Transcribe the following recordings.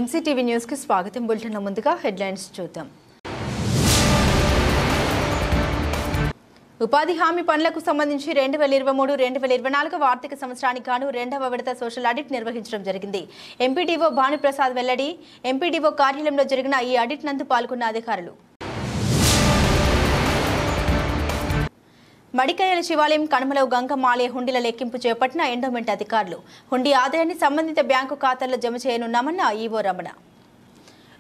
MCTV news కి స్వాగతం. Bulletin లో ముందుగా హెడ్లైన్స్ చూద్దాం. ఉపాధి హామీ పనులకు సంబంధించి 2023-2024 ఆర్థిక సంవత్సరానికి గాను రెండవ విడత సోషల్ ఆడిట్ నిర్వహించడం జరిగింది. ఎంపీడీఓ భానుప్రసాద్ వెల్లడి. ఎంపీడీఓ కార్యాలయంలో జరిగిన ఈ ఆడిట్ నందు పాల్గొన్న అధికారులు. మడికయ్యల శివాలయం కనుమలో గంగమ్మ ఆలయ హుండీల లెక్కింపు చేపట్టిన ఎండోమెంట్ అధికారులు. హుండీ ఆదాయాన్ని సంబంధిత బ్యాంకు ఖాతాల్లో జమ చేయనున్నామన్న ఈవో రమణ.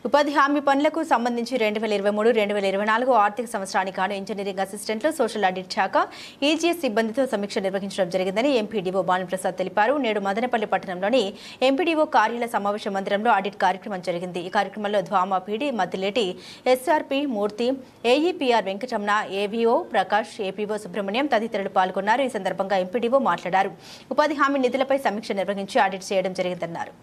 ఉపాధి హామీ పనులకు సంబంధించి 2023-2024 ఆర్థిక సంవత్సరానికి గాను ఇంజనీరింగ్ అసిస్టెంట్లు సోషల్ ఆడిట్ శాఖ ఈజీఎస్ సిబ్బందితో సమీక్ష నిర్వహించడం జరిగిందని ఎంపీడీఓ భానుప్రసాద్ తెలిపారు. నేడు మదనపల్లి పట్టణంలోని ఎంపీడీఓ కార్యాలయ సమావేశ మందిరంలో ఆడిట్ కార్యక్రమం జరిగింది. ఈ కార్యక్రమంలో ధ్వామా పీడీ మద్దిలేటి ఎస్ఆర్పి మూర్తి, ఏఈపీఆర్ వెంకటరమణ, ఏవీఓ ప్రకాష్, ఏపీఓ సుబ్రహ్మణ్యం తదితరులు పాల్గొన్నారు. ఈ సందర్భంగా ఎంపీడీఓ మాట్లాడారు. ఉపాధి హామీ నిధులపై సమీక్ష నిర్వహించి ఆడిట్ చేయడం జరిగిందన్నారు.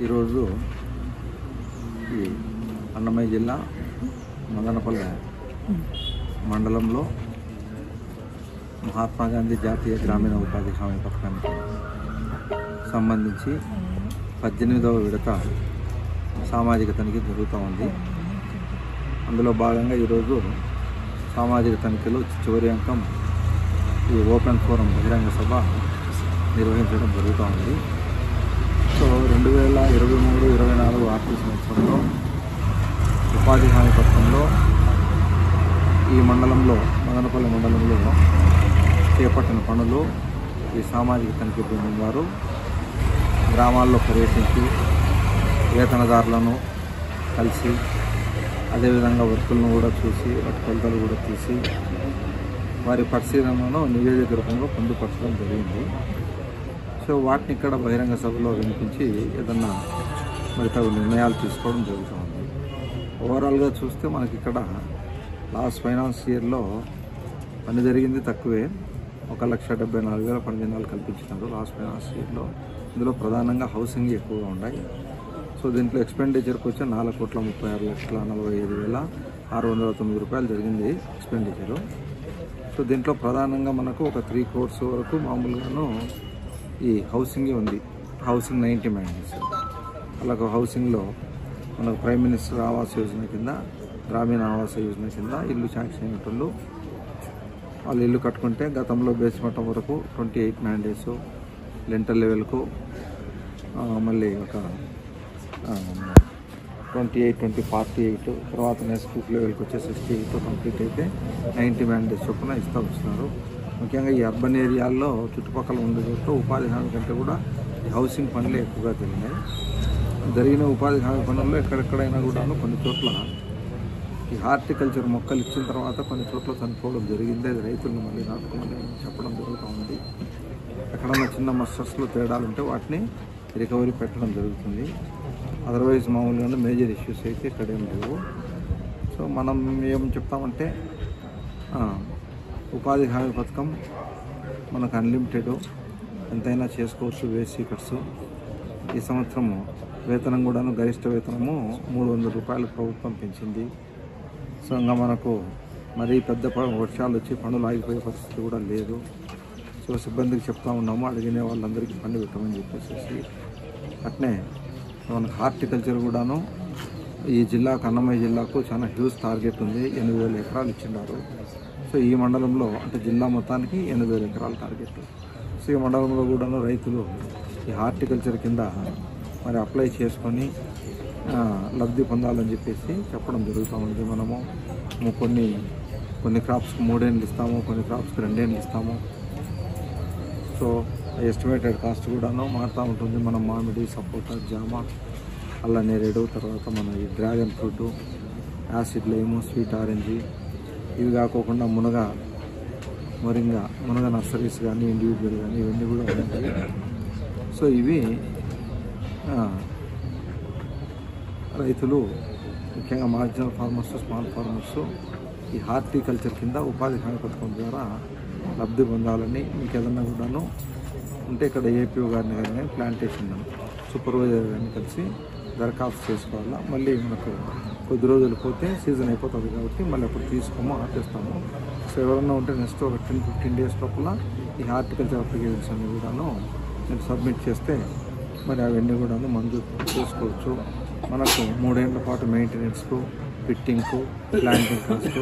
ఈరోజు ఈ అన్నమయ్య జిల్లా మదనపల్లి మండలంలో మహాత్మా గాంధీ జాతీయ గ్రామీణ ఉపాధి హామీ పథకానికి సంబంధించి 18వ విడత సామాజిక తనిఖీ జరుగుతూ ఉంది. అందులో భాగంగా ఈరోజు సామాజిక తనిఖీలో చివరి అంకం ఈ ఓపెన్ ఫోరం బహిరంగ సభ నిర్వహించడం జరుగుతూ ఉంది. సో 2023-24 ఆర్థిక సంవత్సరంలో ఉపాధి హామీ పథకంలో ఈ మండలంలో మదనపల్లి మండలంలో చేపట్టిన పనులు ఈ సామాజిక తనిఖీ బృందం వారు గ్రామాల్లో ప్రవేశించి వేతనదారులను కలిసి అదేవిధంగా వర్కులను కూడా చూసి వాటి కొలతలు కూడా తీసి వారి పరిశీలనను నివేదిక రూపంలో పొందుపరచడం జరిగింది. సో వాటిని ఇక్కడ బహిరంగ సభలో వినిపించి ఏదన్నా మరి తగు నిర్ణయాలు తీసుకోవడం జరుగుతుంది. ఓవరాల్గా చూస్తే మనకి ఇక్కడ లాస్ట్ ఫైనాన్స్ ఇయర్లో పని జరిగింది తక్కువే, 1,74,000 పని దినాలు కల్పించినారు లాస్ట్ ఫైనాన్స్ ఇయర్లో. ఇందులో ప్రధానంగా హౌసింగ్ ఎక్కువగా ఉన్నాయి. సో దీంట్లో ఎక్స్పెండిచర్కి వచ్చి 4,36,45,609 రూపాయలు జరిగింది ఎక్స్పెండిచరు. సో దీంట్లో ప్రధానంగా మనకు ఒక 3 crores వరకు మామూలుగాను ఈ హౌసింగే ఉంది. Housing 90 mandates. అలాగే హౌసింగ్లో మనకు ప్రైమ్ మినిస్టర్ ఆవాస్ యోజన కింద, గ్రామీణ ఆవాస యోజన కింద ఇల్లు శాంక్షన్ అయినట్లు వాళ్ళు ఇల్లు కట్టుకుంటే గతంలో బేస్ మట్టం వరకు 28 మ్యాండేట్స్, లెంటర్ లెవెల్కు మళ్ళీ ఒక 28, 48, తర్వాత నెక్స్ట్ రూఫ్ లెవెల్కి వచ్చే 68 కంప్లీట్ అయితే 90 మ్యాండేట్స్ చొప్పున ఇస్తూ వస్తున్నారు. ముఖ్యంగా ఈ అర్బన్ ఏరియాల్లో చుట్టుపక్కల ఉండే చోట్ల ఉపాధి హామీ కంటే కూడా ఈ హౌసింగ్ పనులే ఎక్కువగా జరిగిన ఉపాధి హామీ పనుల్లో ఎక్కడెక్కడైనా కూడాను కొన్ని చోట్ల ఈ హార్టికల్చర్ మొక్కలు ఇచ్చిన తర్వాత కొన్ని చోట్ల చనిపోవడం జరిగింది. అది రైతులను మళ్ళీ నాటుకోమని చెప్పడం జరుగుతూ ఉంది. ఎక్కడన్నా చిన్న మస్టర్స్లో తేడాలు ఉంటే వాటిని రికవరీ పెట్టడం జరుగుతుంది. అదర్వైజ్ మామూలుగా మేజర్ ఇష్యూస్ అయితే ఇక్కడేం లేవు. సో మనం ఏం చెప్తామంటే ఉపాధి హామీ పథకం మనకు అన్లిమిటెడ్, ఎంతైనా చేసుకోవచ్చు. వేస్ట్ సీకర్స్ ఈ సంవత్సరము వేతనం కూడాను గరిష్ట వేతనము 300 రూపాయలు ప్రభుత్వం పెంచింది. సో ఇంకా మనకు మరీ పెద్ద వర్షాలు వచ్చి పనులు ఆగిపోయే పరిస్థితి కూడా లేదు. సో సిబ్బందికి చెప్తా ఉన్నాము, అడిగిన వాళ్ళందరికీ పని పెట్టమని చెప్పేసి. అట్నే మనకు హార్టికల్చర్ కూడాను ఈ జిల్లాకు, అన్నమయ్య జిల్లాకు చాలా హ్యూజ్ టార్గెట్ ఉంది. 8,000 ఎకరాలు ఇచ్చినారు. సో ఈ మండలంలో అంటే జిల్లా మొత్తానికి 8,000 ఎకరాల టార్గెట్. సో ఈ మండలంలో కూడాను రైతులు ఈ హార్టికల్చర్ కింద మరి అప్లై చేసుకొని లబ్ధి పొందాలని చెప్పేసి చెప్పడం జరుగుతూ ఉంది. మనము కొన్ని క్రాప్స్కి 3 ఏళ్ళు ఇస్తాము, కొన్ని క్రాప్స్కి 2 ఏళ్ళు ఇస్తాము. సో ఎస్టిమేటెడ్ కాస్ట్ కూడాను మారుతూ ఉంటుంది. మనం మామిడి, సపోటా, జామ, అల్ల నేరేడు, తర్వాత మన ఈ dragon fruit, acid lime, sweet orange, ఇవి కాకోకుండా మునగ నర్సరీస్ కానీ ఇండివిజువల్ కానీ ఇవన్నీ కూడా ఉంటాయి. సో ఇవి రైతులు ముఖ్యంగా మార్జినల్ ఫార్మర్స్, స్మాల్ ఫార్మర్స్ ఈ హార్టికల్చర్ కింద ఉపాధి హామీ పథకం ద్వారా లబ్ధి పొందాలని, మీకు ఏదన్నా కూడాను ఉంటే ఇక్కడ ఏపీఓ గారిని కానీ ప్లాంటేషన్ సూపర్వైజర్ గారిని కలిసి దరఖాస్తు చేసుకోవాలా. మళ్ళీ మనకు కొద్ది రోజులు పోతే సీజన్ అయిపోతుంది కాబట్టి మళ్ళీ అప్పుడు తీసుకోము, ఆపేస్తాము. సో ఎవరన్నా ఉంటే నెక్స్ట్ ఒక 10-15 డేస్ లోపల ఈ హార్టికల్చర్ అప్లికేషన్స్ అన్ని కూడాను నేను సబ్మిట్ చేస్తే మరి అవన్నీ కూడాను మంజూరు చేసుకోవచ్చు. మనకు 3 ఏళ్ల పాటు మెయింటెనెన్స్కు, ఫిట్టింగ్కు, ప్లాంటింగ్ కాస్ట్,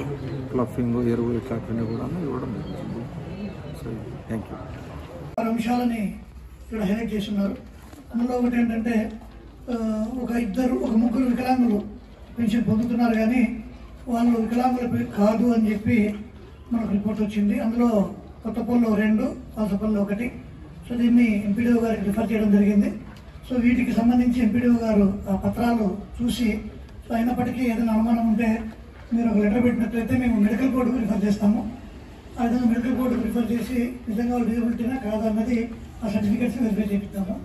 క్లఫింగ్, ఎరువులు ఇట్లాంటివన్నీ కూడా ఇవ్వడం జరుగుతుంది. So thank you. 6 అంశాలని ఇక్కడ హైలైట్ చేస్తున్నారు. అందులో ఒకటి ఏంటంటే ఒక ముగ్గురు వికలాంగులు పెన్షన్ పొందుతున్నారు, కానీ వాళ్ళు వికలాంగులు కాదు అని చెప్పి మనకు రిపోర్ట్ వచ్చింది. అందులో కొత్తపల్లిలో 2, పాసపల్లిలో 1. సో దీన్ని ఎంపీడీఓ గారికి రిఫర్ చేయడం జరిగింది. సో వీటికి సంబంధించి ఎంపీడీఓ గారు ఆ పత్రాలు చూసి, సో అయినప్పటికీ ఏదైనా అనుమానం ఉంటే మీరు ఒక లెటర్ పెట్టినట్లయితే మేము మెడికల్ బోర్డుకు రిఫర్ చేస్తాము. ఆ విధంగా మెడికల్ బోర్డుకు రిఫర్ చేసి నిజంగా వాళ్ళు డిజబిలిటీనా కాదన్నది ఆ సర్టిఫికేట్స్ వెరిఫై చేపిస్తాము.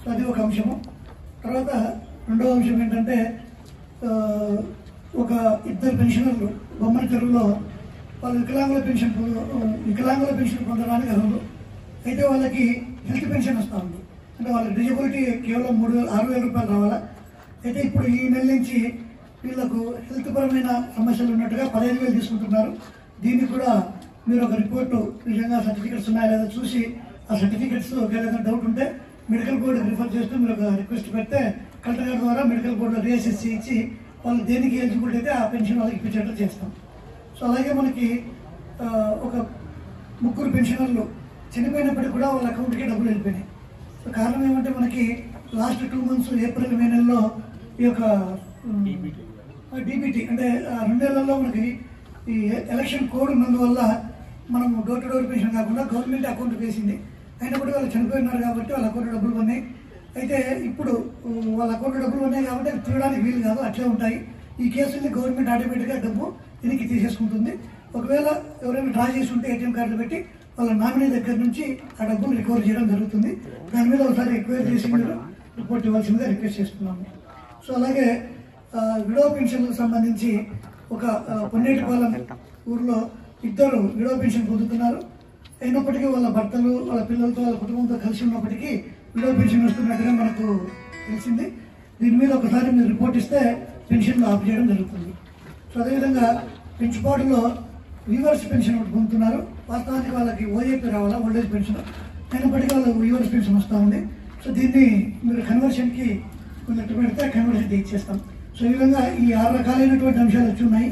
సో అది ఒక అంశము. తర్వాత రెండవ అంశం ఏంటంటే ఒక 2 పెన్షనర్లు బొమ్మల చెరువులో వాళ్ళు వికలాంగుల పెన్షన్ పొందడానికి అర్హులు. అయితే వాళ్ళకి హెల్త్ పెన్షన్ వస్తూ ఉంది. అంటే వాళ్ళకి డిజబిలిటీ కేవలం 6,000 రూపాయలు రావాలా. అయితే ఇప్పుడు ఈ నెల నుంచి వీళ్ళకు హెల్త్ పరమైన సమస్యలు ఉన్నట్టుగా 15,000 తీసుకుంటున్నారు. దీనికి కూడా మీరు ఒక రిపోర్టు నిజంగా సర్టిఫికెట్స్ ఉన్నాయా లేదా చూసి ఆ సర్టిఫికెట్స్ ఏదైనా డౌట్ ఉంటే మెడికల్ బోర్డుకి రిఫర్ చేస్తూ మీరు ఒక రిక్వెస్ట్ పెడితే కలెక్టర్ గారి ద్వారా మెడికల్ బోర్డులో రీఅసెస్ ఇచ్చి వాళ్ళు దేనికి ఎలిజిబిలిటీ అయితే ఆ పెన్షన్ వాళ్ళకి ఇప్పించేట్టు చేస్తాం. సో అలాగే మనకి ఒక 3 పెన్షనర్లు చనిపోయినప్పటికీ కూడా వాళ్ళ అకౌంట్కి డబ్బులు వెళ్ళిపోయినాయి. సో కారణం ఏమంటే మనకి లాస్ట్ 2 మంత్స్ ఏప్రిల్, మే నెలలో ఈ యొక్క డీబీటీ అంటే 2 నెలల్లో మనకి ఈ ఎలక్షన్ కోడ్ ఉన్నందువల్ల మనం డోర్ టు డోర్ పెన్షన్ కాకుండా గవర్నమెంట్ అకౌంట్ వేసింది. అయినప్పుడు వాళ్ళు చనిపోయినారు కాబట్టి వాళ్ళ అకౌంట్ డబ్బులు ఉన్నాయి. అయితే ఇప్పుడు వాళ్ళ అకౌంట్ డబ్బులు ఉన్నాయి కాబట్టి అది తిరగడానికి వీలు కాదు, అట్లే ఉంటాయి. ఈ కేసుల్ని గవర్నమెంట్ ఆటోమేటిక్గా డబ్బు దీనికి తీసేసుకుంటుంది. ఒకవేళ ఎవరైనా డ్రా చేసి ఉంటే ఏటీఎం కార్డులు పెట్టి వాళ్ళ నామినీ దగ్గర నుంచి ఆ డబ్బులు రికవర్ చేయడం జరుగుతుంది. దాని మీద ఒకసారి ఎంక్వైరీ చేసి మీరు రిపోర్ట్ ఇవ్వాల్సిందిగా రిక్వెస్ట్ చేస్తున్నాము. సో అలాగే విడో పెన్షన్లకు సంబంధించి ఒక పొన్నేటిపాలెం ఊర్లో 2 విడో పెన్షన్ పొందుతున్నారు. అయినప్పటికీ వాళ్ళ భర్తలు, వాళ్ళ పిల్లలతో, వాళ్ళ కుటుంబంతో కలిసి ఉన్నప్పటికీ విడో పెన్షన్ వస్తున్నట్టుగా మనకు తెలిసింది. దీని మీద ఒకసారి మీరు రిపోర్ట్ ఇస్తే పెన్షన్లు ఆఫ్ చేయడం జరుగుతుంది. సో అదేవిధంగా పెంచుపాటులో వీవర్స్ పెన్షన్ ఒకటి పొందుతున్నారు. వాస్తవానికి వాళ్ళకి ఓఏపీ రావాలా, ఓల్డేజ్ పెన్షన్, అయినప్పటికీ వాళ్ళకి వీవర్స్ పెన్షన్ వస్తూ ఉంది. సో దీన్ని మీరు కన్వర్షన్కి లెటర్ పెడితే కన్వర్షన్ ఇచ్చేస్తాం. సో ఈ విధంగా ఈ 6 రకాలైనటువంటి అంశాలు వచ్చి ఉన్నాయి.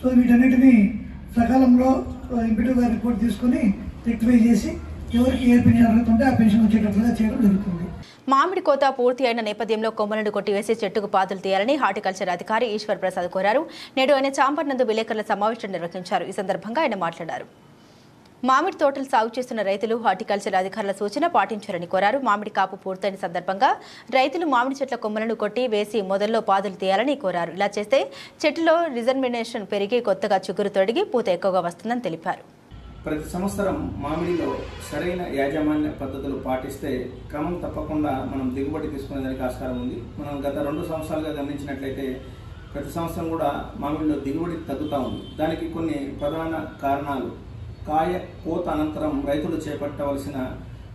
సో వీటన్నిటినీ సకాలంలో ఎంపీడీ గారి రిపోర్ట్ తీసుకుని రెక్టిఫై చేసి ఎవరికి ఏ పెన్షన్ అర్హత ఉంటే ఆ పెన్షన్ వచ్చేటట్లుగా చేయడం జరుగుతుంది. మామిడి కోత పూర్తి అయిన నేపథ్యంలో కొమ్మలను కొట్టివేసి చెట్టుకు పాదులు తీయాలని హార్టికల్చర్ అధికారి ఈశ్వర్ ప్రసాద్ కోరారు. నేడు ఆయన చాంపర్ నందు విలేకరుల సమావేశం నిర్వహించారు. ఈ సందర్భంగా ఆయన మాట్లాడారు. మామిడి తోటలు సాగు చేస్తున్న రైతులు హార్టికల్చర్ అధికారుల సూచన పాటించారని కోరారు. మామిడి కాపు పూర్తయిన సందర్భంగా రైతులు మామిడి చెట్ల కొమ్మలను కొట్టి వేసి మొదల్లో పాదులు తీయాలని కోరారు. ఇలా చేస్తే చెట్టులో రిజర్మినేషన్ పెరిగి కొత్తగా చిగురు తొడిగి పూత ఎక్కువగా వస్తుందని తెలిపారు. ప్రతి సంవత్సరం మామిడిలో సరైన యాజమాన్య పద్ధతులు పాటిస్తే క్రమం తప్పకుండా మనం దిగుబడి తీసుకునేదానికి ఆస్కారం ఉంది. మనం గత 2 సంవత్సరాలుగా గమనించినట్లయితే ప్రతి సంవత్సరం కూడా మామిడిలో దిగుబడి తగ్గుతూ ఉంది. దానికి కొన్ని ప్రధాన కారణాలు: కాయ కోత అనంతరం రైతులు చేపట్టవలసిన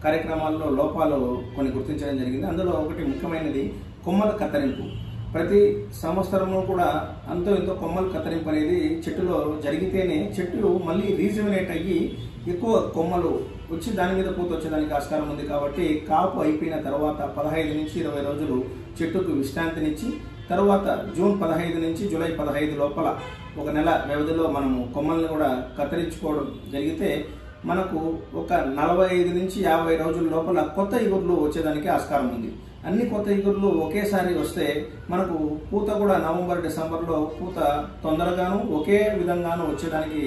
కార్యక్రమాల్లో లోపాలు కొన్ని గుర్తించడం జరిగింది. అందులో ఒకటి ముఖ్యమైనది కొమ్మల కత్తిరింపు. ప్రతి సంవత్సరము కూడా అంతో ఎంతో కొమ్మల కత్తిరింపు అనేది చెట్టులో జరిగితేనే చెట్టు మళ్ళీ రీజువనేట్ అయ్యి ఎక్కువ కొమ్మలు వచ్చి దాని మీద పూత వచ్చేదానికి ఆస్కారం ఉంది. కాబట్టి కాపు అయిపోయిన తర్వాత 15 నుంచి 20 రోజులు చెట్టుకు విశ్రాంతినిచ్చి తర్వాత జూన్ 15 నుంచి జూలై 15 లోపల ఒక నెల వ్యవధిలో మనము కొమ్మల్ని కూడా కత్తిరించుకోవడం జరిగితే మనకు ఒక 45 నుంచి 50 రోజుల లోపల కొత్త ఇగుర్లు వచ్చేదానికి ఆస్కారం ఉంది. అన్ని కొత్త ఇగుర్లు ఒకేసారి వస్తే మనకు పూత కూడా నవంబర్ డిసెంబర్లో పూత తొందరగాను ఒకే విధంగాను వచ్చేదానికి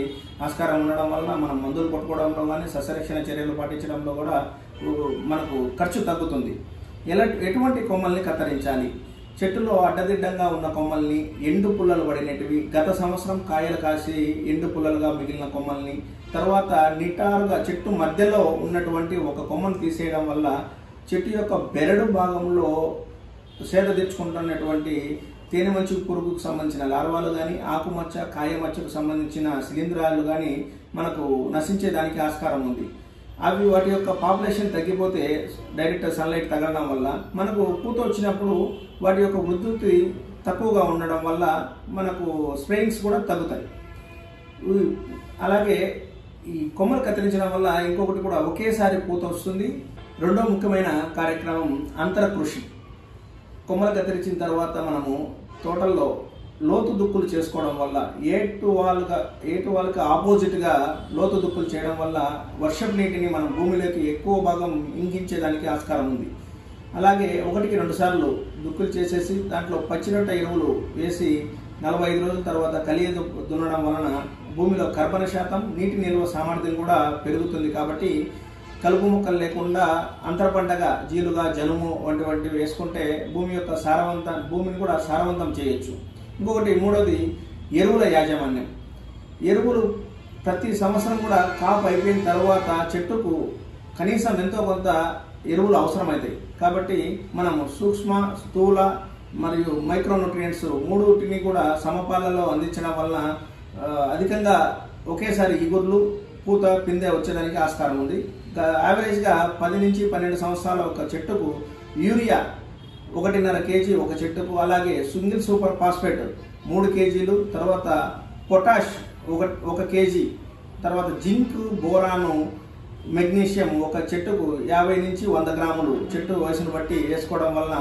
ఆస్కారం ఉండడం వల్ల మనం మందులు కొట్టుకోవడంలో కానీ సస్యరక్షణ చర్యలు పాటించడంలో కూడా మనకు ఖర్చు తగ్గుతుంది. ఎటువంటి కొమ్మల్ని కత్తిరించాలి? చెట్టులో అడ్డదిడ్డంగా ఉన్న కొమ్మల్ని, ఎండు పుల్లలు పడినటివి, గత సంవత్సరం కాయలు కాసి ఎండు పుల్లలుగా మిగిలిన కొమ్మల్ని, తర్వాత నిటారుగా చెట్టు మధ్యలో ఉన్నటువంటి ఒక కొమ్మను తీసేయడం వల్ల చెట్టు యొక్క బెరడు భాగంలో సేద తెచ్చుకుంటున్నటువంటి తేనె మంచు పురుగుకు సంబంధించిన లార్వాలు కానీ, ఆకుమచ్చ, కాయమచ్చకు సంబంధించిన శిలీంధ్రాలు కానీ మనకు నశించేదానికి ఆస్కారం ఉంది. అవి వాటి యొక్క పాపులేషన్ తగ్గిపోతే డైరెక్ట్ సన్లైట్ తగలడం వల్ల మనకు పూత వచ్చినప్పుడు వాటి యొక్క వృద్ధి తక్కువగా ఉండడం వల్ల మనకు స్ప్రేయింగ్స్ కూడా తగ్గుతాయి. అలాగే ఈ కొమ్మలు కత్తిరించడం వల్ల ఇంకొకటి కూడా ఒకేసారి పూత వస్తుంది. రెండో ముఖ్యమైన కార్యక్రమం అంతర కృషి. కొమ్మలు కత్తిరించిన తర్వాత మనము తోటల్లో లోతు దుక్కులు చేసుకోవడం వల్ల ఏటు వాళ్ళకి ఆపోజిట్గా లోతు దుక్కులు చేయడం వల్ల వర్షపు నీటిని మనం భూమిలోకి ఎక్కువ భాగం ఇంకించేదానికి ఆస్కారం ఉంది. అలాగే 1-2 సార్లు దుక్కులు చేసేసి దాంట్లో పచ్చిరొట్ట ఎరువులు వేసి 45 రోజుల తర్వాత కలియ దున్నడం వలన భూమిలో కర్బన శాతం, నీటి నిల్వ సామర్థ్యం కూడా పెరుగుతుంది. కాబట్టి కలుపు మొక్కలు లేకుండా అంతర పంటగా జీలుగా, జనుము వంటివి వేసుకుంటే భూమిని కూడా సారవంతం చేయొచ్చు. ఇంకొకటి మూడోది ఎరువుల యాజమాన్యం. ఎరువులు ప్రతి సంవత్సరం కూడా కాపు అయిపోయిన తర్వాత చెట్టుకు కనీసం ఎంతో కొంత ఎరువులు అవసరమవుతాయి. కాబట్టి మనము సూక్ష్మ, స్థూల మరియు మైక్రోన్యూట్రియంట్స్ మూడుటిని కూడా సమపాలలో అందించడం వల్ల అధికంగా ఒకేసారి ఇగుర్లు, పూత, పిందె వచ్చేదానికి ఆస్కారం ఉంది. యావరేజ్గా 10 నుంచి 12 సంవత్సరాల ఒక చెట్టుకు యూరియా 1.5 kg ఒక చెట్టుకు, అలాగే సింగిల్ సూపర్ ఫాస్ఫేట్ 3 kgలు, తర్వాత పొటాష్ 1 kg, తర్వాత జింక్, బోరాను, మెగ్నీషియం ఒక చెట్టుకు 50 నుంచి 100 గ్రాములు చెట్టు వయసును బట్టి వేసుకోవడం వల్ల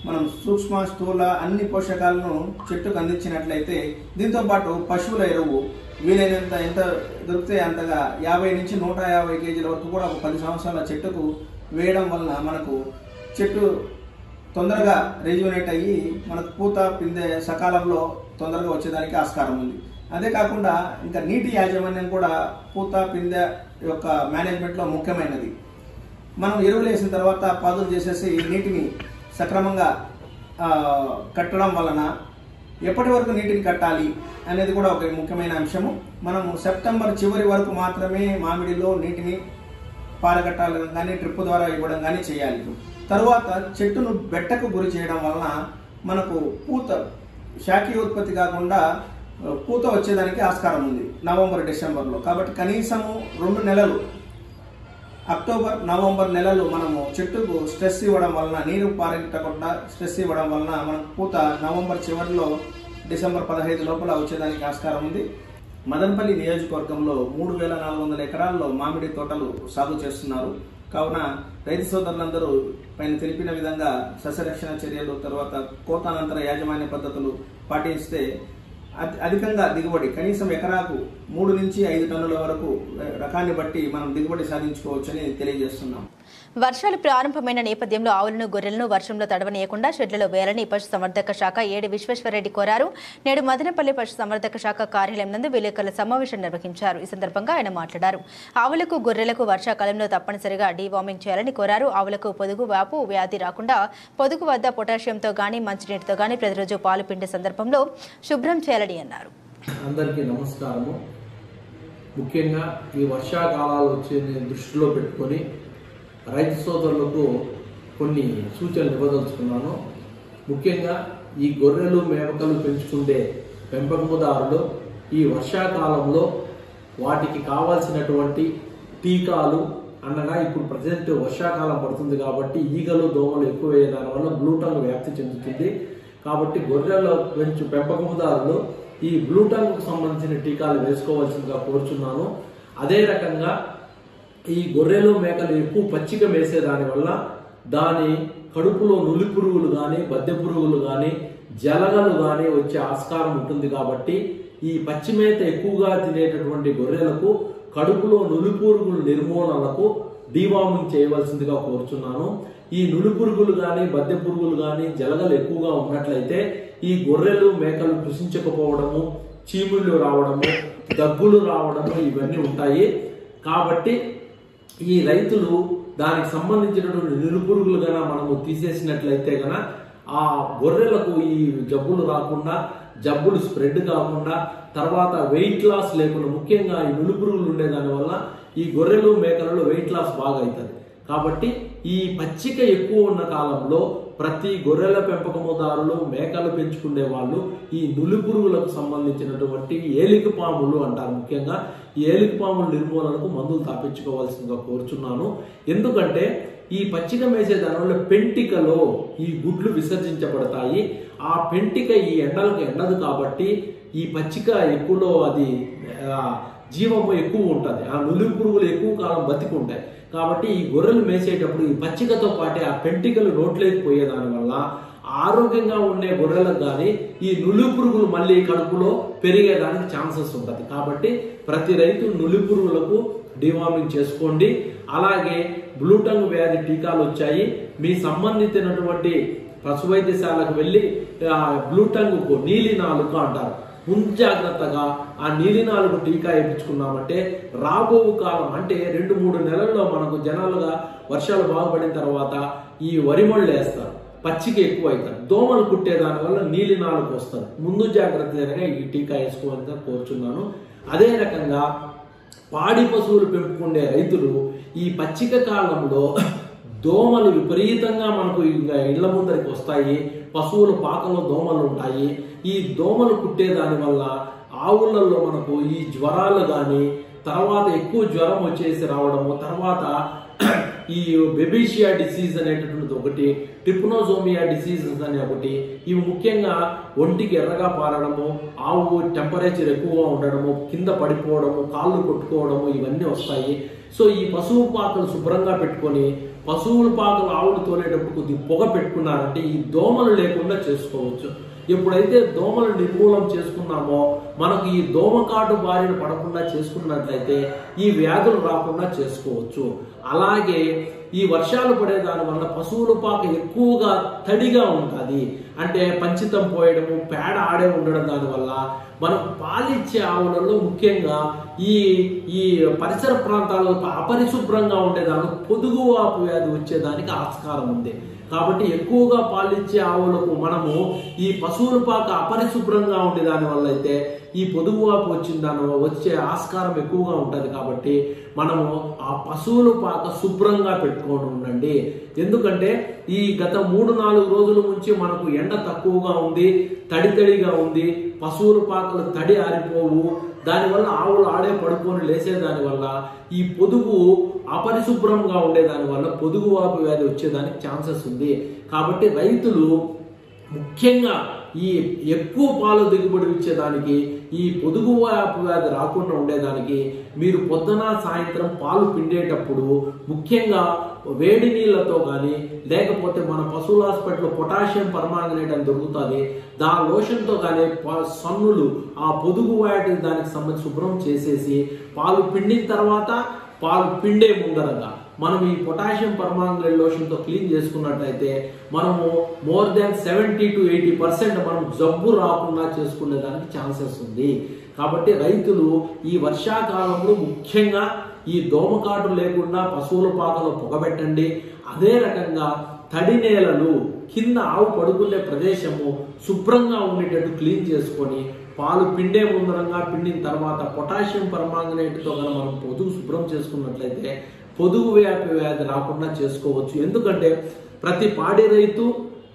మనం సూక్ష్మ, స్థూల అన్ని పోషకాలను చెట్టుకు అందించినట్లయితే, దీంతో పాటు పశువుల ఎరువు వీలైనంత ఎంత దొరికితే అంతగా 50 నుంచి 150 kgల వరకు కూడా ఒక 10 సంవత్సరాల చెట్టుకు వేయడం వలన మనకు చెట్టు తొందరగా రెజ్యూనేట్ అయ్యి మనకు పూత, పిందె సకాలంలో తొందరగా వచ్చేదానికి ఆస్కారం ఉంది. అదే కాకుండా ఇంకా నీటి యాజమాన్యం కూడా పూత, పిందె యొక్క మేనేజ్మెంట్లో ముఖ్యమైనది. మనం ఎరువులు వేసిన తర్వాత పాదులు చేసేసి నీటిని సక్రమంగా కట్టడం వలన ఎప్పటి వరకు నీటిని కట్టాలి అనేది కూడా ఒక ముఖ్యమైన అంశము. మనము సెప్టెంబర్ చివరి వరకు మాత్రమే మామిడిలో నీటిని పారగట్టాలని కానీ డ్రిప్ ద్వారా ఇవ్వడం కానీ చేయాలి. తరువాత చెట్టును బెట్టకు గురి చేయడం వలన మనకు పూత, శాఖీయ ఉత్పత్తి కాకుండా పూత వచ్చేదానికి ఆస్కారం ఉంది నవంబర్, డిసెంబర్లో. కాబట్టి కనీసము 2 నెలలు, అక్టోబర్, నవంబర్ నెలలు మనము చెట్టుకు స్ట్రెస్ ఇవ్వడం వలన, నీరు పారగట్టకుండా స్ట్రెస్ ఇవ్వడం వలన మనకు పూత నవంబర్ చివరిలో, డిసెంబర్ 15 లోపల వచ్చేదానికి ఆస్కారం ఉంది. మదనపల్లి నియోజకవర్గంలో 3400 ఎకరాల్లో మామిడి తోటలు సాగు చేస్తున్నారు. కావున రైతు సోదరులందరూ పైన తెలిపిన విధంగా సస్యరక్షణ చర్యలు, తర్వాత కోతానంతర యాజమాన్య పద్ధతులు పాటిస్తే అధికంగా దిగుబడి, కనీసం ఎకరాకు 3 నుంచి 5 టన్నుల వరకు రకాన్ని బట్టి మనం దిగుబడి సాధించుకోవచ్చని తెలియజేస్తున్నాం. వర్షాలు ప్రారంభమైన నేపథ్యంలో ఆవులను, గొర్రెలను వర్షంలో తడవనీయకుండా షెడ్లలో వేయాలని పశుసంవర్ధక శాఖ ఏడి విశ్వేశ్వరరెడ్డి కోరారు. నేడు మదనపల్లి పశుసంవర్ధక శాఖ కార్యాలయం నందు విలేకరుల సమావేశం నిర్వహించారు. ఈ సందర్భంగా ఆయన మాట్లాడారు. ఆవులకు, గొర్రెలకు వర్షాకాలంలో తప్పనిసరిగా డీవార్మింగ్ చేయాలని కోరారు. ఆవులకు పొదుగు వాపు వ్యాధి రాకుండా పొదుగు వద్ద పొటాషియంతో గానీ, మంచినీటితో గానీ ప్రతిరోజు పాలు పిండే సందర్భంలో శుభ్రం చేయాలని అన్నారు. అందరికీ నమస్కారము. ముఖ్యంగా ఈ వర్షాకాలాలు వచ్చే దృష్టిలో పెట్టుకొని రైతు సోదరులకు కొన్ని సూచనలు ఇవ్వదలుచుకున్నాను. ముఖ్యంగా ఈ గొర్రెలు, మేకలు పెంచుకుంటే పెంపకందారులు ఈ వర్షాకాలంలో వాటికి కావాల్సినటువంటి టీకాలు అనగా ఇప్పుడు ప్రజెంట్ వర్షాకాలం పడుతుంది కాబట్టి ఈగలు దోమలు ఎక్కువయ్యే దానివల్ల బ్లూటంగ్ వ్యాప్తి చెందుతుంది. కాబట్టి గొర్రెల పెంపకందారులు ఈ బ్లూటంగ్కు సంబంధించిన టీకాలు వేసుకోవాల్సిందిగా కోరుచున్నాను. అదే రకంగా ఈ గొర్రెలు మేకలు ఎక్కువ పచ్చిక వేసే దానివల్ల దాని కడుపులో నులి పురుగులు కానీ బద్దె పురుగులు కానీ జలగలు కానీ వచ్చే ఆస్కారం ఉంటుంది. కాబట్టి ఈ పచ్చి మేత ఎక్కువగా తినేటటువంటి గొర్రెలకు కడుపులో నులి పురుగుల నిర్మూలనకు డీవార్మింగ్ చేయవలసిందిగా కోరుచున్నాను. ఈ నులి పురుగులు కానీ బద్దె పురుగులు కానీ జలగలు ఎక్కువగా ఉన్నట్లయితే ఈ గొర్రెలు మేకలు కృషించకపోవడము, చీముళ్ళు రావడము, దగ్గులు రావడము ఇవన్నీ ఉంటాయి. కాబట్టి ఈ రైతులు దానికి సంబంధించినటువంటి నిలుపురుగులు గన మనము తీసేసినట్లయితే గన ఆ గొర్రెలకు ఈ జబ్బులు రాకుండా, జబ్బులు స్ప్రెడ్ కాకుండా, తర్వాత వెయిట్ లాస్ లేకుండా, ముఖ్యంగా ఈ నిలుపురుగులు ఉండే దానివల్ల ఈ గొర్రెలు మేకలలో వెయిట్ లాస్ బాగా అవుతుంది. కాబట్టి ఈ పచ్చిక ఎక్కువ ఉన్న కాలంలో ప్రతి గొర్రెల పెంపకముదారులు మేకలు పెంచుకునే వాళ్ళు ఈ నులిపురుగులకు సంబంధించినటువంటి ఏలిక పాములు అంటారు. ముఖ్యంగా ఈ ఏలిక పాముల నిర్మూలనకు మందులు తాపించుకోవాల్సిందిగా కోరుచున్నాను. ఎందుకంటే ఈ పచ్చిక మేసే దానివల్ల పెంటికలో ఈ గుడ్లు విసర్జించబడతాయి. ఆ పెంటిక ఈ ఎండలకు ఎండదు కాబట్టి ఈ పచ్చిక ఎక్కువలో అది జీవము ఎక్కువ ఉంటుంది. ఆ నులి పురుగులు ఎక్కువ కాలం బతికుంటాయి. కాబట్టి ఈ గొర్రెలు మేసేటప్పుడు ఈ పచ్చికతో పాటే ఆ పెంటికలు నోట్లోకి పోయేదాని వల్ల ఆరోగ్యంగా ఉండే గొర్రెలకు కానీ ఈ నులి పురుగులు మళ్ళీ కడుపులో పెరిగేదానికి ఛాన్సెస్ ఉంటుంది. కాబట్టి ప్రతి రైతు నులి పురుగులకు డివార్మింగ్ చేసుకోండి. అలాగే బ్లూటంగ్ వ్యాధి టీకాలు వచ్చాయి. మీ సంబంధించినటువంటి పశు వైద్యశాలకు వెళ్ళి బ్లూటంగ్ నీలి నాలుక అంటారు, ముందు జాగ్రత్తగా ఆ నీలి నాలుగు టీకా వేయించుకున్నామంటే రాబో కాలం అంటే 2-3 నెలల్లో మనకు జనాలుగా వర్షాలు బాగుపడిన తర్వాత ఈ వరిమళ్ళు వేస్తారు, పచ్చిక ఎక్కువ అవుతారు, దోమలు కుట్టే దాని వల్ల నీలి నాలుగు వస్తుంది. ముందు జాగ్రత్తగా ఈ టీకా వేసుకోవాలని కోరుచున్నాను. అదే రకంగా పాడి పశువులు పెంపుకునే రైతులు ఈ పచ్చిక కాలంలో దోమలు విపరీతంగా మనకు ఇళ్ల ముందరికి వస్తాయి. పశువుల పాకలో దోమలు ఉంటాయి. ఈ దోమలు కుట్టే దాని వల్ల ఆవులలో మనకు ఈ జ్వరాలు కానీ, తర్వాత ఎక్కువ జ్వరం వచ్చేసి రావడము, తర్వాత ఈ బెబీషియా డిసీజ్ అనేటటువంటిది ఒకటి, ట్రిప్నోజోమియా డిసీజెస్ అనే ఒకటి, ఇవి ముఖ్యంగా ఒంటికి ఎర్రగా పారడము, ఆవు టెంపరేచర్ ఎక్కువగా ఉండడము, కింద పడిపోవడము, కాళ్ళు కొట్టుకోవడము ఇవన్నీ వస్తాయి. సో ఈ పశువు పాకలు శుభ్రంగా పెట్టుకొని పశువుల పాకలు ఆవులు తోలేటప్పుడు కొద్దిగా పొగ పెట్టుకున్నారంటే ఈ దోమలు లేకుండా చేసుకోవచ్చు. ఎప్పుడైతే దోమలు నిర్మూలన చేసుకున్నామో మనకు ఈ దోమకాటు బారిన పడకుండా చేసుకున్నట్లయితే ఈ వ్యాధులు రాకుండా చేసుకోవచ్చు. అలాగే ఈ వర్షాలు పడే దాని వల్ల పశువుల పాక ఎక్కువగా తడిగా ఉంటుంది. అంటే పంచితం పోయడము, పేడ ఆడే ఉండడం దానివల్ల మనం పాలిచ్చే ఆవులలో ముఖ్యంగా ఈ పరిసర ప్రాంతాల్లో అపరిశుభ్రంగా ఉండేదానికి పొదుగువాపు వ్యాధి వచ్చేదానికి ఆస్కారం ఉంది. కాబట్టి ఎక్కువగా పాలిచ్చే ఆవులకు మనము ఈ పశువుల పాక అపరిశుభ్రంగా ఉండే దాని వల్ల అయితే ఈ పొదుగువాపు వచ్చిన దాని వచ్చే ఆస్కారం ఎక్కువగా ఉంటుంది. కాబట్టి మనము ఆ పశువుల పాక శుభ్రంగా పెట్టుకొని ఉండండి. ఎందుకంటే ఈ గత 3-4 రోజుల నుంచి మనకు ఎండ తక్కువగా ఉంది, తడిగా ఉంది, పశువుల పాకలు తడి ఆరిపోవు, దానివల్ల ఆవులు ఆడే పడుకొని లేసేదాని వల్ల ఈ పొదుగు అపరిశుభ్రంగా ఉండేదాని వల్ల పొదుగువాపు వ్యాధి వచ్చేదానికి ఛాన్సెస్ ఉంది. కాబట్టి రైతులు ముఖ్యంగా ఈ ఎక్కువ పాలు దిగుబడి ఇచ్చేదానికి, ఈ పొదుగువాపు వ్యాధి రాకుండా ఉండేదానికి మీరు పొద్దున సాయంత్రం పాలు పిండేటప్పుడు ముఖ్యంగా వేడి నీళ్లతో కానీ, లేకపోతే మన పశువుల హాస్పిటల్లో పొటాషియం పర్మాంగనేట్ అని దొరుకుతుంది, దాని లోషన్తో కానీ సన్నులు ఆ పొదుగు వాటి దానికి సంబంధించి శుభ్రం చేసేసి పాలు పిండిన తర్వాత పాలు పిండే ముందరగా మనం ఈ పొటాషియం పర్మాంగనేట్ లోషన్తో క్లీన్ చేసుకున్నట్లయితే మనము మోర్ దాన్ 70 to 80% మనం జబ్బు రాకుండా చేసుకునే దానికి ఛాన్సెస్ ఉంది. కాబట్టి రైతులు ఈ వర్షాకాలంలో ముఖ్యంగా ఈ దోమకాటు లేకుండా పశువుల పాకలో పొగబెట్టండి. అదే రకంగా తడి నేలలు కింద ఆవు పడుకునే ప్రదేశము శుభ్రంగా ఉండేటట్టు క్లీన్ చేసుకొని పాలు పిండే ముందరంగా పిండిన తర్వాత పొటాషియం పర్మాంగనేట్తో కనుక మనం పొదుగు శుభ్రం చేసుకున్నట్లయితే పొదుగు వ్యాధి రాకుండా చేసుకోవచ్చు. ఎందుకంటే ప్రతి పాడి రైతు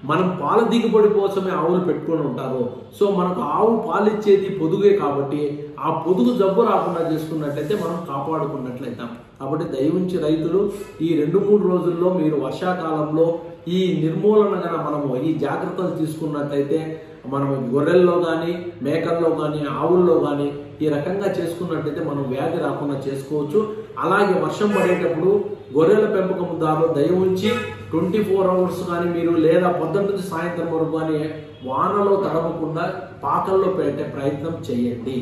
మనం పాల దిగుబడి కోసమే ఆవులు పెట్టుకొని ఉంటారు. సో మనకు ఆవు పాలిచ్చేది పొదుగే కాబట్టి ఆ పొదుగు జబ్బు రాకుండా చేసుకున్నట్లయితే మనం కాపాడుకున్నట్లయితాం. కాబట్టి దయవుంచి రైతులు ఈ 2-3 రోజుల్లో మీరు వర్షాకాలంలో ఈ నిర్మూలన మనము ఈ జాగ్రత్తలు తీసుకున్నట్లయితే మనం గొర్రెల్లో కానీ మేకల్లో కానీ ఆవుల్లో కానీ ఈ రకంగా చేసుకున్నట్లయితే మనం వ్యాధి రాకుండా చేసుకోవచ్చు. అలాగే వర్షం పడేటప్పుడు గొర్రెల పెంపకందారులు దయ ఉంచి 24 అవర్స్ కానీ మీరు లేదా పొద్దున్న నుంచి సాయంత్రం వరకు కానీ వానలో తడవకుండా పాకల్లో పెట్టే ప్రయత్నం చేయండి.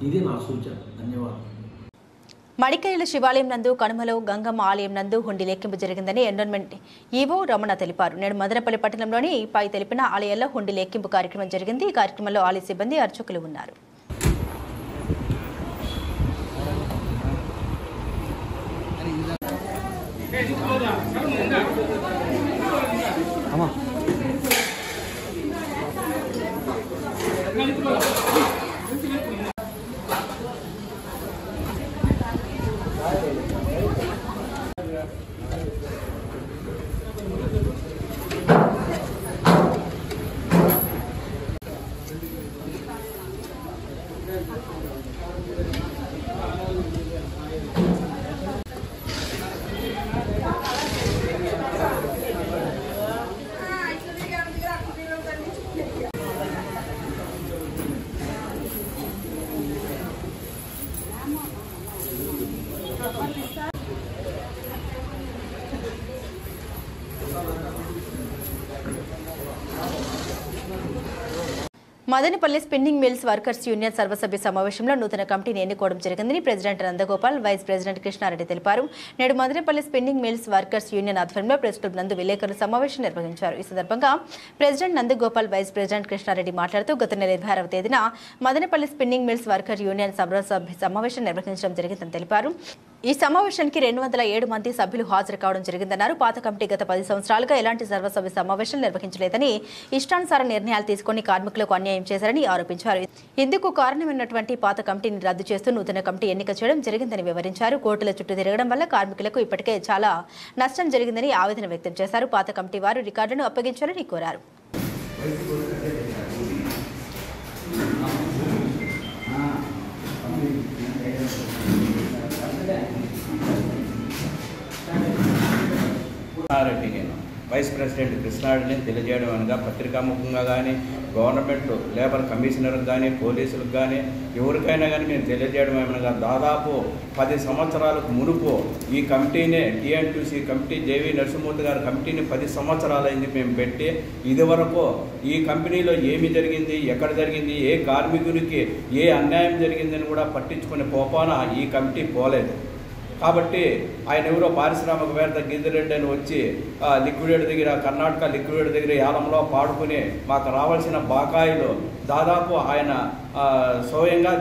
ఇది నా సూచన. ధన్యవాదాలు. మడికయ్యల శివాలయం నందు కనుమలో గంగమ్మ ఆలయం నందు హుండీ లెక్కింపు జరిగిందని ఎన్విరాన్మెంట్ ఈవో రమణ తెలిపారు. నేడు మదనపల్లి పట్టణంలోని పై తెలిపిన ఆలయాల్లో హుండీ లెక్కింపు కార్యక్రమం జరిగింది. ఈ కార్యక్రమంలో ఆలయ సిబ్బంది అర్చకులు ఉన్నారు. Madanapalle spinning mills workers union సర్వసభ్య సమావేశంలో నూతన కమిటీని ఎన్నుకోవడం జరిగిందని president Nandagopal, vice president Krishna Reddy తెలిపారు. నేడు Madanapalle spinning mills workers union ఆధ్వర్యంలో ప్రెస్ క్లబ్ నందు విలేకరుల సమావేశం నిర్వహించారు. ఈ సందర్భంగా president Nandagopal, vice president Krishna Reddy మాట్లాడుతూ గత నెల 26వ తేదీన Madanapalle spinning mills worker union సర్వసభ్య సమావేశం నిర్వహించడం జరిగిందని తెలిపారు. ఈ సమావేశానికి 207 మంది సభ్యులు హాజరు కావడం జరిగిందన్నారు. పాత కమిటీ గత 10 సంవత్సరాలుగా ఎలాంటి సర్వసభ్య సమావేశం నిర్వహించలేదని, ఇష్టానుసార నిర్ణయాలు తీసుకుని కార్మికులకు అన్యాయం చేశారని ఆరోపించారు. ఇందుకు కారణమైనటువంటి పాత కమిటీని రద్దు చేస్తూ నూతన కమిటీ ఎన్నిక చేయడం జరిగిందని వివరించారు. కోర్టుల చుట్టూ తిరగడం వల్ల కార్మికులకు ఇప్పటికే చాలా నష్టం జరిగిందని ఆవేదన వ్యక్తం చేశారు. పాత కమిటీ వారు రికార్డులను అప్పగించాలని కోరారు. నేను వైస్ ప్రెసిడెంట్ కృష్ణారెడ్డిని తెలియజేయడం అనగా పత్రికాముఖంగా కానీ గవర్నమెంట్ లేబర్ కమిషనర్కి కానీ పోలీసులకు కానీ ఎవరికైనా కానీ మేము తెలియజేయడం ఏమనగా దాదాపు 10 సంవత్సరాలకు మునుపు ఈ కమిటీనే టీఎన్టీసీ కమిటీ జేవీ నరసింహమూర్తి గారి కమిటీని 10 సంవత్సరాలైంది మేము పెట్టి ఇదివరకు ఈ కంపెనీలో ఏమి జరిగింది, ఎక్కడ జరిగింది, ఏ కార్మికునికి ఏ అన్యాయం జరిగిందని కూడా పట్టించుకునే పోపాన ఈ కమిటీ పోలేదు. కాబట్టి ఆయన ఎవరో పారిశ్రామికవేత్త గిద్దిరెడ్డి అని వచ్చి లిక్విడేట్ దగ్గర కర్ణాటక లిక్విడేట్ దగ్గర యాలంలో పాడుకుని మాకు రావాల్సిన బాకాయిలు దాదాపు ఆయన స్వయంగా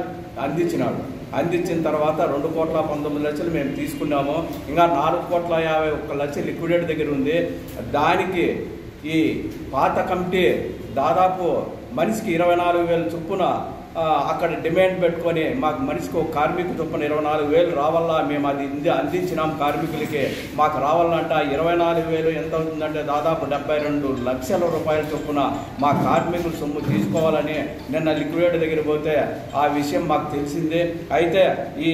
అందించిన తర్వాత 2,19,00,000 మేము తీసుకున్నాము. ఇంకా 4,51,00,000 లిక్విడేట్ దగ్గర ఉంది. దానికి ఈ పాత కమిటీ దాదాపు మనిషికి 24,000 చొప్పున అక్కడ డిమాండ్ పెట్టుకొని మాకు మనిషికి ఒక కార్మికు చొప్పున 24,000 రావాలా, మేము అది అందించినాం కార్మికులకి, మాకు రావాలంట 24,000 ఎంత అవుతుందంటే దాదాపు 72 లక్షల రూపాయల చొప్పున మా కార్మికుల సొమ్ము తీసుకోవాలని నిన్న లిక్విడేట్ దగ్గర పోతే ఆ విషయం మాకు తెలిసిందే. అయితే ఈ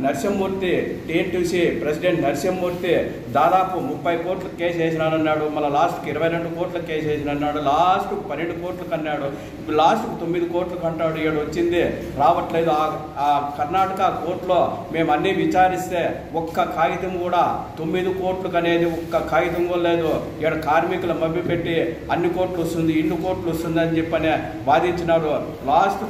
నరసింహమూర్తి టీఎన్టీసీ ప్రెసిడెంట్ నరసింహమూర్తి దాదాపు 30 కోట్ల కేసు వేసినానన్నాడు. మళ్ళీ లాస్ట్కి 22 కోట్ల కేసు వేసినన్నాడు. లాస్ట్కు 12 కోట్లకు అన్నాడు. ఇప్పుడు లాస్ట్కు 9 కోట్లకు అంటాడు. ఏడు వచ్చింది రావట్లేదు. ఆ కర్ణాటక కోర్టులో మేము అన్నీ విచారిస్తే ఒక్క కాగితం కూడా 9 కోట్లకు అనేది ఒక్క కాగితం కూడా లేదు. ఇక్కడ కార్మికుల మభ్య పెట్టి అన్ని కోట్లు వస్తుంది, ఇన్ని కోట్లు వస్తుంది అని చెప్పని వాదించినాడు. లాస్ట్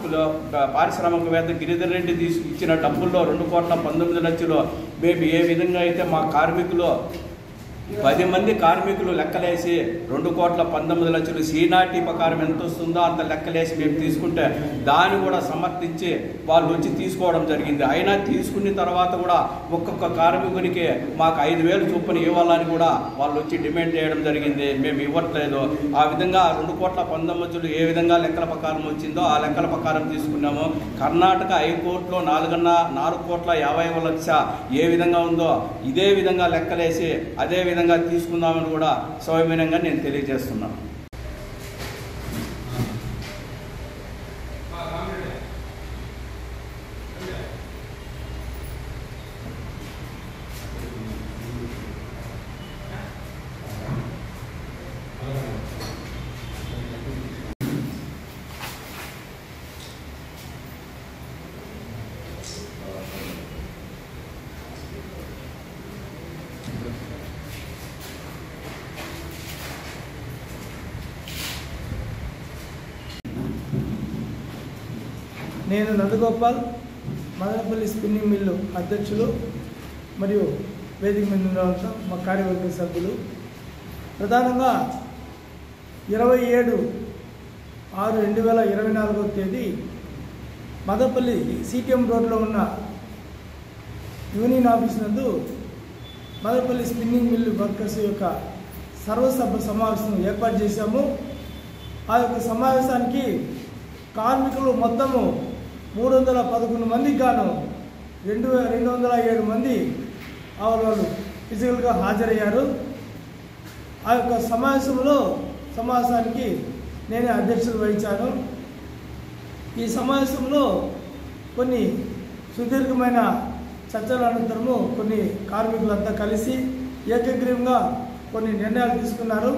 పారిశ్రామికవేత్త గిరిధర్ రెడ్డి ఇచ్చిన డబ్బుల్లో 2,19,00,000 మేము ఏ విధంగా అయితే మా కార్మికులు 10 మంది కార్మికులు లెక్కలేసి 2,19,00,000 సీనాటి ప్రకారం ఎంత వస్తుందో అంత లెక్కలేసి మేము తీసుకుంటే దాన్ని కూడా సమర్థించి వాళ్ళు వచ్చి తీసుకోవడం జరిగింది. అయినా తీసుకున్న తర్వాత కూడా ఒక్కొక్క కార్మికునికి మాకు 5,000 చొప్పున ఇవ్వాలని కూడా వాళ్ళు వచ్చి డిమాండ్ చేయడం జరిగింది. మేము ఇవ్వట్లేదు. ఆ విధంగా 2,19,00,000 ఏ విధంగా లెక్కల ప్రకారం వచ్చిందో ఆ లెక్కల ప్రకారం తీసుకున్నాము. కర్ణాటక హైకోర్టులో 4,50,00,000 ఏ విధంగా ఉందో ఇదే విధంగా లెక్కలేసి అదే విధంగా తీసుకుందామని కూడా సౌమ్యంగా నేను తెలియజేస్తున్నాను. నేను నందగోపాల్ మదనపల్లి స్పిన్నింగ్ మిల్లు అధ్యక్షులు మరియు వేదిక మీద ఉన్న మా కార్యవర్గ సభ్యులు. ప్రధానంగా 27/6/2024 మదనపల్లి సిటిఎం రోడ్లో ఉన్న యూనియన్ ఆఫీస్ నందు మదనపల్లి స్పిన్నింగ్ మిల్లు వర్కర్స్ యొక్క సర్వసభ సమావేశం ఏర్పాటు చేశాము. ఆ యొక్క సమావేశానికి కార్మికులు మొత్తము 311 మందికి గాను 207 మంది వాళ్ళు ఫిజికల్గా హాజరయ్యారు. ఆ యొక్క సమావేశానికి నేనే అధ్యక్షత వహించాను. ఈ సమావేశంలో కొన్ని సుదీర్ఘమైన చర్చల అనంతరము కొన్ని కార్మికులంతా కలిసి ఏకగ్రీవంగా కొన్ని నిర్ణయాలు తీసుకున్నారు.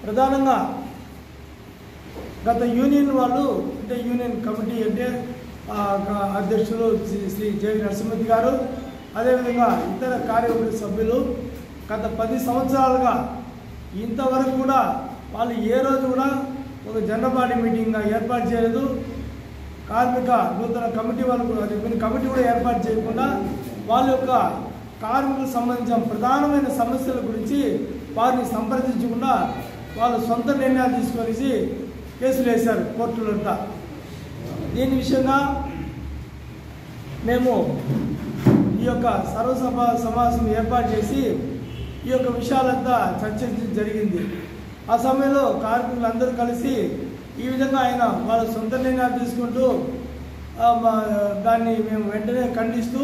ప్రధానంగా గత యూనియన్ వాళ్ళు అంటే యూనియన్ కమిటీ అంటే అధ్యక్షులు శ్రీ జేవి నరసింహతి గారు, అదేవిధంగా ఇతర కార్యవర్గ సభ్యులు గత 10 సంవత్సరాలుగా ఇంతవరకు కూడా వాళ్ళు ఏ రోజు కూడా ఒక జనరల్ బాడీ మీటింగ్గా ఏర్పాటు చేయలేదు. కార్మిక నూతన కమిటీ వాళ్ళకు కమిటీ కూడా ఏర్పాటు చేయకుండా వాళ్ళ యొక్క కార్మికులకు సంబంధించిన ప్రధానమైన సమస్యల గురించి వారిని సంప్రదించకుండా వాళ్ళు సొంత నిర్ణయాలు తీసుకొని కేసులు వేశారు కోర్టులంతా. దీని విషయంగా మేము ఈ యొక్క సర్వసభ సమావేశం ఏర్పాటు చేసి ఈ యొక్క విషయాలంతా చర్చించడం జరిగింది. ఆ సమయంలో కార్మికులందరూ కలిసి ఈ విధంగా ఆయన వాళ్ళ సొంత నిర్ణయాలు తీసుకుంటూ దాన్ని మేము వెంటనే ఖండిస్తూ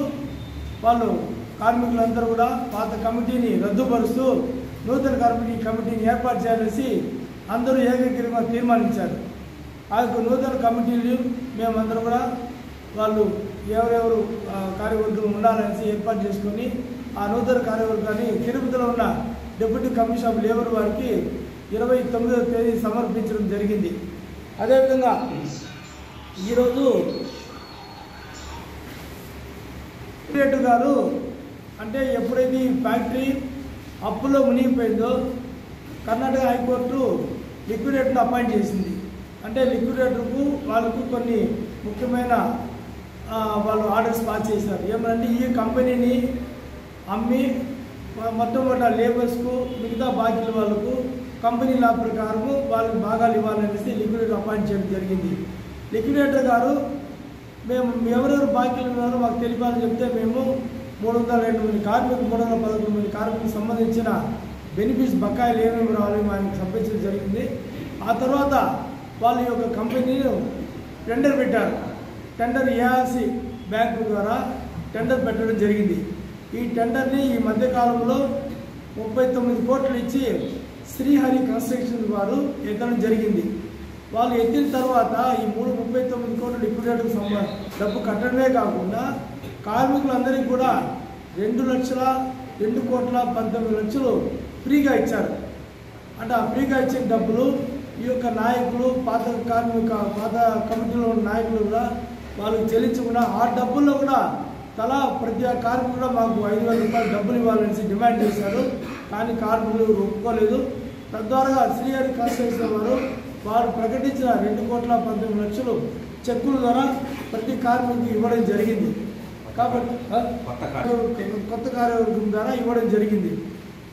వాళ్ళు కార్మికులందరూ కూడా పాత కమిటీని రద్దుపరుస్తూ నూతన కమిటీని ఏర్పాటు చేయాలని అందరూ ఏకగ్రీవంగా తీర్మానించారు. ఆ యొక్క నూతన కమిటీలు మేమందరం కూడా వాళ్ళు ఎవరెవరు కార్యవర్గం ఉండాలని ఏర్పాటు చేసుకొని ఆ నూతన కార్యవర్గాన్ని తిరుపతిలో ఉన్న డిప్యూటీ కమిషనర్ ఆఫ్ లేబర్ వారికి 29వ తేదీ సమర్పించడం జరిగింది. అదేవిధంగా ఈరోజు సెక్రటరీ గారు అంటే ఎప్పుడైతే ఈ ఫ్యాక్టరీ అప్పులో మునిగిపోయిందో కర్ణాటక హైకోర్టు లిక్విడేటర్ను అపాయింట్ చేసింది. అంటే లిక్విడేటర్కు వాళ్ళకు కొన్ని ముఖ్యమైన వాళ్ళు ఆర్డర్స్ పాస్ చేశారు. ఏమంటే ఈ కంపెనీని అమ్మి మొట్టమొదట లేబర్స్కు మిగతా బాకీల వాళ్ళకు కంపెనీ లా ప్రకారము వాళ్ళకి భాగాలు ఇవ్వాలనేసి లిక్విడేటర్ అపాయింట్ చేయడం జరిగింది. లిక్విడేటర్ గారు మేము ఎవరెవరు బాకీలు ఉన్నారో మాకు తెలిపాలని చెప్తే మేము 302 మంది కార్మికులు 311 మంది కార్మికులకు సంబంధించిన బెనిఫిట్స్ బకాయిలు ఏమేమి రావాలి ఆయనకు సంపించడం జరిగింది. ఆ తర్వాత వాళ్ళ యొక్క కంపెనీలు టెండర్ పెట్టారు. టెండర్ ఏఆర్సి బ్యాంకు ద్వారా టెండర్ పెట్టడం జరిగింది. ఈ టెండర్ని ఈ మధ్యకాలంలో 39 కోట్లు ఇచ్చి శ్రీహరి కన్స్ట్రక్షన్ వారు ఎత్తడం జరిగింది. వాళ్ళు ఎత్తిన తర్వాత ఈ 39 కోట్ల లిక్విడేటర్కి డబ్బు కట్టడమే కాకుండా కార్మికులందరికీ కూడా 2,02,19,00,000 ఫ్రీగా ఇచ్చారు. అంటే ఆ ఫ్రీగా ఇచ్చిన డబ్బులు ఈ యొక్క నాయకులు పాత కమిటీలో ఉన్న నాయకులు కూడా వాళ్ళకి చెల్లించకుండా ఆ డబ్బుల్లో కూడా ప్రతి కార్మికులు కూడా మాకు 5,000 రూపాయలు డబ్బులు ఇవ్వాలని డిమాండ్ చేశారు. కానీ కార్మికులు ఒప్పుకోలేదు. తద్వారా శ్రీహరి కన్స్ట్రక్షన్ వారు ప్రకటించిన 2,19,00,000 చెక్కుల ద్వారా ప్రతి కార్మికుడికి ఇవ్వడం జరిగింది. కాబట్టి కొత్త కార్యవర్గం ద్వారా ఇవ్వడం జరిగింది.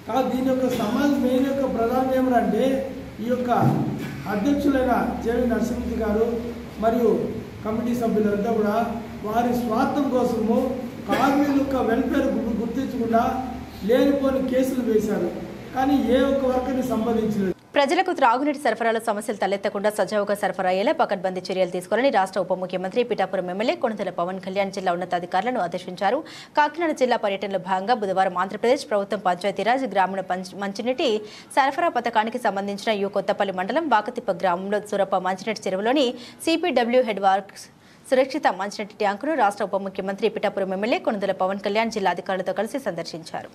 కాబట్టి దీని యొక్క మెయిన్ యొక్క ప్రధానం ఏమంటే ఈ యొక్క అధ్యక్షులైన జేవి నరసింహతి గారు మరియు కమిటీ సభ్యులంతా కూడా వారి స్వార్థం కోసము కార్మికుల యొక్క వెల్ఫేర్ గుర్తించకుండా లేనిపోని కేసులు వేశారు. కానీ ఏ ఒక్క వర్కర్ని సంబంధించలేదు. ప్రజలకు త్రాగునీటి సరఫరాలో సమస్యలు తలెత్తకుండా సజావుగా సరఫరా అయ్యేలా పకడ్బందీ చర్యలు తీసుకోవాలని రాష్ట్ర ఉప ముఖ్యమంత్రి పిఠాపురం ఎమ్మెల్యే కొణిదెల పవన్ కళ్యాణ్ జిల్లా ఉన్నతాధికారులను ఆదేశించారు. కాకినాడ జిల్లా పర్యటనలో భాగంగా బుధవారం ఆంధ్రప్రదేశ్ ప్రభుత్వం పంచాయతీరాజ్ గ్రామీణ మంచినీటి సరఫరా పథకానికి సంబంధించిన యు కొత్తపల్లి మండలం బాకతిప్ప గ్రామంలో సూరప్ప మంచినీటి చెరువులోని సిపిడబ్ల్యూ హెడ్ వర్క్స్ సురక్షిత మంచినీటి ట్యాంకును రాష్ట్ర ఉప ముఖ్యమంత్రి పిఠాపురం ఎమ్మెల్యే కొణిదెల పవన్ కళ్యాణ్ జిల్లా అధికారులతో కలిసి సందర్శించారు.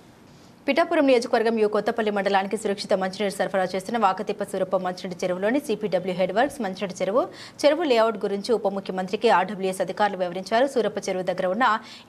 పిఠాపురం నియోజకవర్గం యు కొత్తపల్లి మండలానికి సురక్షిత మంచినీరు సరఫరా చేస్తున్న వాకతిప్ప సూరప్ప మంచినీటి చెరువులోని సిపిడబ్ల్యూ హెడ్ వర్క్స్ మంచినీటి చెరువు లేఅవుట్ గురించి ఉప ముఖ్యమంత్రికి ఆర్డబ్ల్యూఎస్ అధికారులు వివరించారు. సూరప్ప చెరువు దగ్గర ఉన్న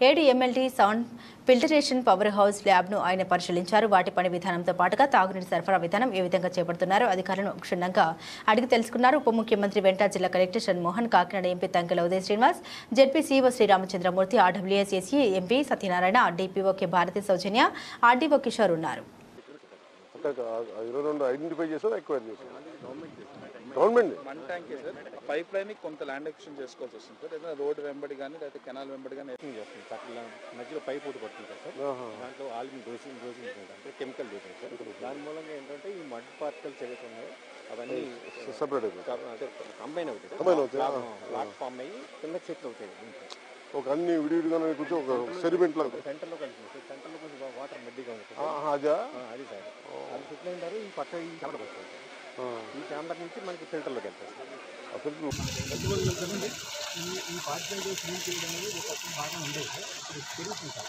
7 MLD sand filtration power house ల్యాబ్ను ఆయన పరిశీలించారు. వాటి పని విధానంతో పాటుగా తాగునీటి సరఫరా విధానం ఏ విధంగా చేపడుతున్నారో అధికారులను క్షుణ్ణంగా అడిగి తెలుసుకున్నారు. ఉప ముఖ్యమంత్రి వెంట జిల్లా collector Shanmohan, Kakinada MP Tankela Udaya Srinivas, ZP CO Sriramachandramurthy, RWS SE MP Satyanarayana, DPO K Bharati Soujanya, RDO Kishore ఉన్నారు. గవర్నమెంట్ పైప్ లైన్ కొంత ల్యాండ్ ఎక్స్టెండ్ చేసుకోవాల్సి వస్తుంది సార్. ఏదైనా రోడ్డు వెంబడి కానీ లేకపోతే కెనాల్ వెంబడి కానీ చేస్తుంది సార్. మధ్యలో పైప్ ఒకటి పడుతుంది సార్. దాంట్లో ఆల్మిన్ డోసింగ్ అంటే కెమికల్ డోసింగ్ సార్. దాని మూలంగా ఏంటంటే ఈ మడ్ పార్టికల్స్ ఏవైతే ఉన్నాయో అవన్నీ సపరేట్ కంబైన్ అవుతాయి. లాక్ ఫామ్ అయ్యి కింద సెటిల్ అవుతాయి. ఒక అన్ని విడివిడిగా కొంచెం ఒక సెడిమెంట్ లాగా సెంటర్లో కలిసి సెంటర్లో కొంచెం వాటర్ మడ్డిగా ఉంటుంది. అది సార్ అది సెటిల్ అయినారు. ఈ పక్క ఈ ఛాంబర్కి వస్తుంది సార్. ఈ ఛాంబర్ నుంచి మనకి ఫిల్టర్లోకి వెళ్తాయి సార్. అసలు ఈ పార్టికల్ క్లీన్ చేయడం అనేది ఒకప్పుడు బాగా ఉండేది సార్. ఇప్పుడు పెరుగుతుంది సార్.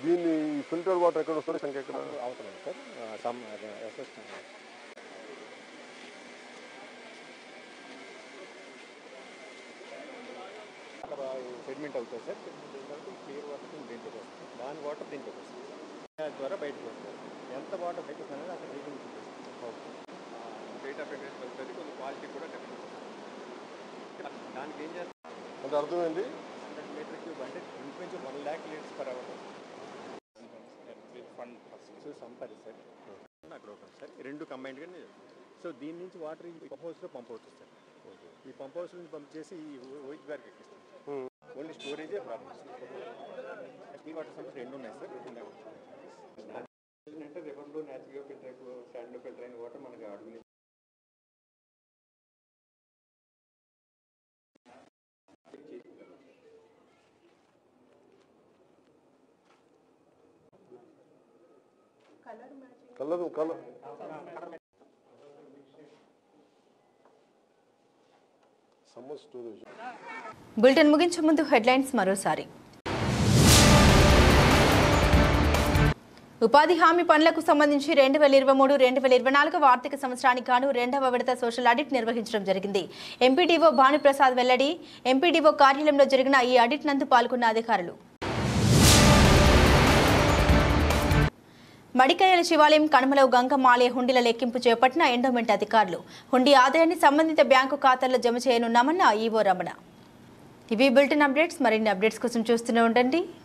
దీన్ని ఫిల్టర్ వాటర్ ఎక్కడ వస్తుంది సంఖ్య ఎక్కడ అవుతుంది సార్. సెడిమెంట్ అవుతుంది సార్. క్లియర్ వాటర్ దీంట్లోకి వస్తుంది. దాని వాటర్ దీంట్లోకి వస్తుంది. దాని ద్వారా బయటకు వస్తుంది. ఎంత వాటర్ బయటకు వస్తుంది అనేది అక్కడ రీడింగ్ రేట్ ఆఫ్ ఇంట్రెస్ట్ వస్తుంది. కొంచెం క్వాలిటీ కూడా డెఫినెట్ వస్తుంది. దానికి ఏం చేస్తారు అంటే అర్థమైంది. 100 మీటర్ క్యూబ్ అంటే ఇంచుమించు 1 lakh liters per hour fund first సంపాది సార్. అక్కడ ఒక సార్ 2 కంబైన్డ్గానే. సో దీని నుంచి వాటర్ ఈ పంప్ హౌస్లో పంప్ అవుతుంది సార్. ఈ పంప్ హౌస్ నుంచి పంప్ చేసి ఈ వైట్ బ్యాగ్ ఎక్కిస్తాం. ఓన్లీ స్టోరేజే ప్రాబ్లమ్స్. ఈ వాటర్ సోర్స్ 2 ఉన్నాయి సార్. అంటే రివర్లో న్యాచురల్గా ఫిల్టర్ అయిన శాండ్లో ఫిల్టర్ అయిన వాటర్ మనకి అడుగుని కలర్ బులెటిన్ ముగించే ముందు హెడ్లైన్స్ మరోసారి. ఉపాధి హామీ పనులకు సంబంధించి 2023-2024 ఆర్థిక సంవత్సరానికి గాను 2వ విడత సోషల్ ఆడిట్ నిర్వహించడం జరిగింది. ఎంపీడీఓ భానుప్రసాద్ వెల్లడి. ఎంపీడీఓ కార్యాలయంలో జరిగిన ఈ ఆడిట్ నందు పాల్గొన్న అధికారులు. మడికయ్యల శివాలయం కనుమలో గంగమ్మ ఆలయ హుండీల లెక్కింపు చేపట్టిన ఎండోమెంట్ అధికారులు. హుండీ ఆదాయాన్ని సంబంధిత బ్యాంకు ఖాతాల్లో జమ చేయనున్నామన్న ఈవో రమణ. ఇవి బులెటిన్ అప్డేట్స్. మరిన్ని అప్డేట్స్ కోసం చూస్తూనే ఉండండి